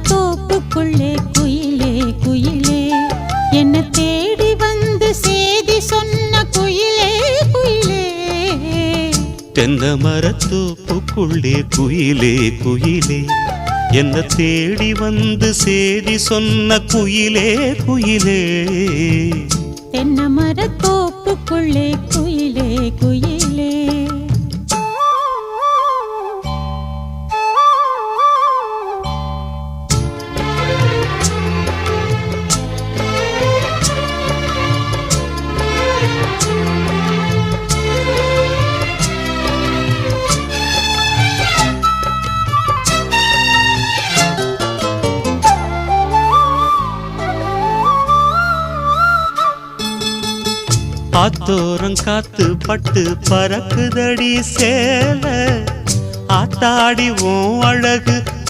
தோப்புக்குள்ளே குயிலே குயிலே என்ன தேடி வந்து சேதி சொன்ன குயிலே குயிலே. தென்னை மரத்தோப்புக்குள்ளே குயிலே குயிலே என்ன தேடி வந்து சேதி சொன்ன குயிலே குயிலே. தென்னை மரத்தோப்புக்குள்ளே குயிலே குயிலே. ஆத்தோரம் காத்து பட்டு பறக்குதடி சேல ஆத்தாடி உன் அழகு